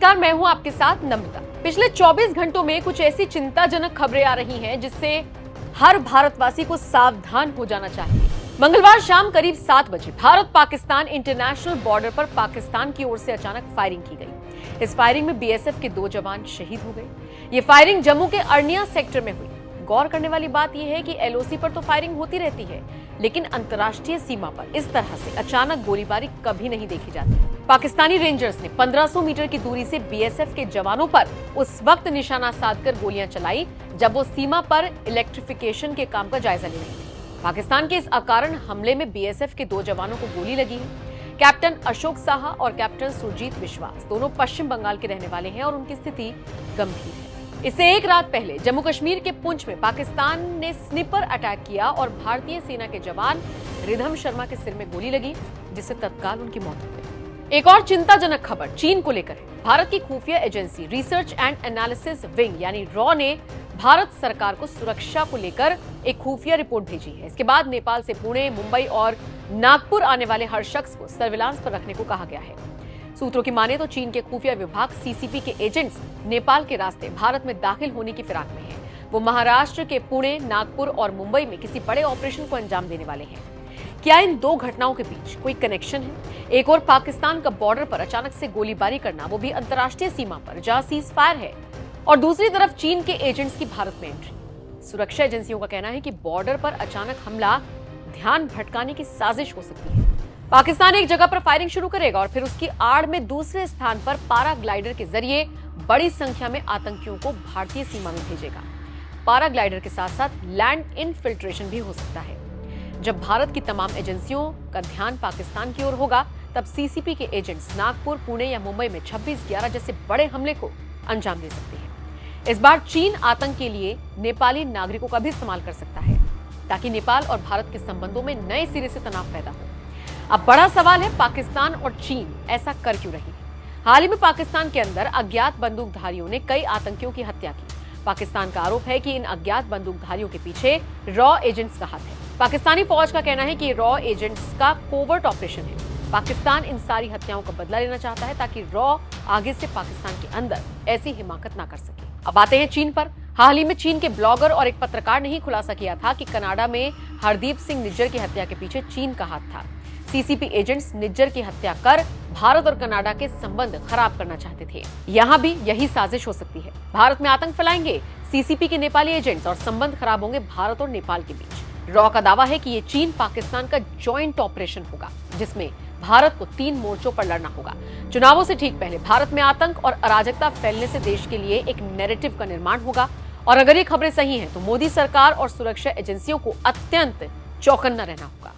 नमस्कार, मैं हूं आपके साथ नम्रता। पिछले 24 घंटों में कुछ ऐसी चिंताजनक खबरें आ रही हैं जिससे हर भारतवासी को सावधान हो जाना चाहिए। मंगलवार शाम करीब 7 बजे भारत पाकिस्तान इंटरनेशनल बॉर्डर पर पाकिस्तान की ओर से अचानक फायरिंग की गई। इस फायरिंग में बीएसएफ के 2 जवान शहीद हो गए। ये फायरिंग जम्मू के अर्निया सेक्टर में हुई। गौर करने वाली बात यह है कि एलओसी पर तो फायरिंग होती रहती है, लेकिन अंतर्राष्ट्रीय सीमा पर इस तरह से अचानक गोलीबारी कभी नहीं देखी जाती। पाकिस्तानी रेंजर्स ने 1500 मीटर की दूरी से बीएसएफ के जवानों पर उस वक्त निशाना साधकर गोलियां चलाई जब वो सीमा पर इलेक्ट्रिफिकेशन के काम का जायजा ले रहे थे। पाकिस्तान के इस अकारण हमले में बीएसएफ के 2 जवानों को गोली लगी है। कैप्टन अशोक साहा और कैप्टन सुरजीत विश्वास दोनों पश्चिम बंगाल के रहने वाले हैं और उनकी स्थिति गंभीर है। इससे एक रात पहले जम्मू कश्मीर के पुंछ में पाकिस्तान ने स्निपर अटैक किया और भारतीय सेना के जवान रिधम शर्मा के सिर में गोली लगी, जिससे तत्काल उनकी मौत हो गई। एक और चिंताजनक खबर चीन को लेकर है। भारत की खुफिया agency research and analysis wing यानी रॉ ने भारत सरकार को सुरक्षा को लेकर एक खुफिया रिपोर्ट भेजी है। इसके बाद नेपाल से पुणे, मुंबई और नागपुर आने वाले हर शख्स को सर्विलांस पर रखने को कहा गया है। सूत्रों की माने तो चीन के खुफिया विभाग सीसीपी के एजेंट्स नेपाल के रास्ते भारत में दाखिल होने की फिराक में हैं। वो महाराष्ट्र के पुणे, नागपुर और मुंबई में किसी बड़े ऑपरेशन को अंजाम देने वाले हैं। क्या इन 2 घटनाओं के बीच कोई कनेक्शन है? एक और पाकिस्तान का बॉर्डर पर अचानक से गोलीबारी करना, वो भी अंतर्राष्ट्रीय सीमा पर जहां सीज फायर है, और दूसरी तरफ चीन के एजेंट्स की भारत में एंट्री। सुरक्षा एजेंसियों का कहना है कि बॉर्डर पर अचानक हमला ध्यान भटकाने की साजिश हो सकती है। पाकिस्तान एक जगह पर फायरिंग शुरू करेगा और फिर उसकी आड़ में दूसरे स्थान पर पैराग्लाइडर के जरिए बड़ी संख्या में आतंकियों को भारतीय सीमा में भेजेगा। पैराग्लाइडर के साथ साथ लैंड इनफिल्ट्रेशन भी हो सकता है। जब भारत की तमाम एजेंसियों का ध्यान पाकिस्तान की ओर होगा, तब सीसीपी के एजेंट्स नागपुर, पुणे या मुंबई में 26/11 जैसे बड़े हमले को अंजाम दे सकते हैं। इस बार चीन आतंक के लिए नेपाली नागरिकों का भी इस्तेमाल कर सकता है, ताकि नेपाल और भारत के संबंधों में नए सिरे से तनाव पैदा हो। अब बड़ा सवाल है, पाकिस्तान और चीन ऐसा कर क्यों रही? हाल ही में पाकिस्तान के अंदर अज्ञात बंदूकधारियों ने कई आतंकियों की हत्या की। पाकिस्तान का आरोप है कि इन अज्ञात बंदूकधारियों के पीछे रॉ एजेंट्स का हाथ है। पाकिस्तानी फौज का कहना है कि रॉ एजेंट्स का कोवर्ट ऑपरेशन है। पाकिस्तान इन सारी हत्याओं का बदला लेना चाहता है ताकि रॉ आगे से पाकिस्तान के अंदर ऐसी हिमाकत ना कर सके। अब आते हैं चीन पर। हाल ही में चीन के ब्लॉगर और एक पत्रकार ने ही खुलासा किया था कि कनाडा में हरदीप सिंह निज्जर की हत्या के पीछे चीन का हाथ था। सीसीपी एजेंट्स निज्जर की हत्या कर भारत और कनाडा के संबंध खराब करना चाहते थे। यहाँ भी यही साजिश हो सकती है। भारत में आतंक फैलाएंगे सीसीपी के नेपाली एजेंट्स और संबंध खराब होंगे भारत और नेपाल के बीच। रॉ का दावा है कि ये चीन पाकिस्तान का जॉइंट ऑपरेशन होगा, जिसमें भारत को 3 मोर्चों पर लड़ना होगा। चुनावों से ठीक पहले भारत में आतंक और अराजकता फैलने से देश के लिए एक नैरेटिव का निर्माण होगा, और अगर ये खबरें सही हैं तो मोदी सरकार और सुरक्षा एजेंसियों को अत्यंत चौकन्ना रहना होगा।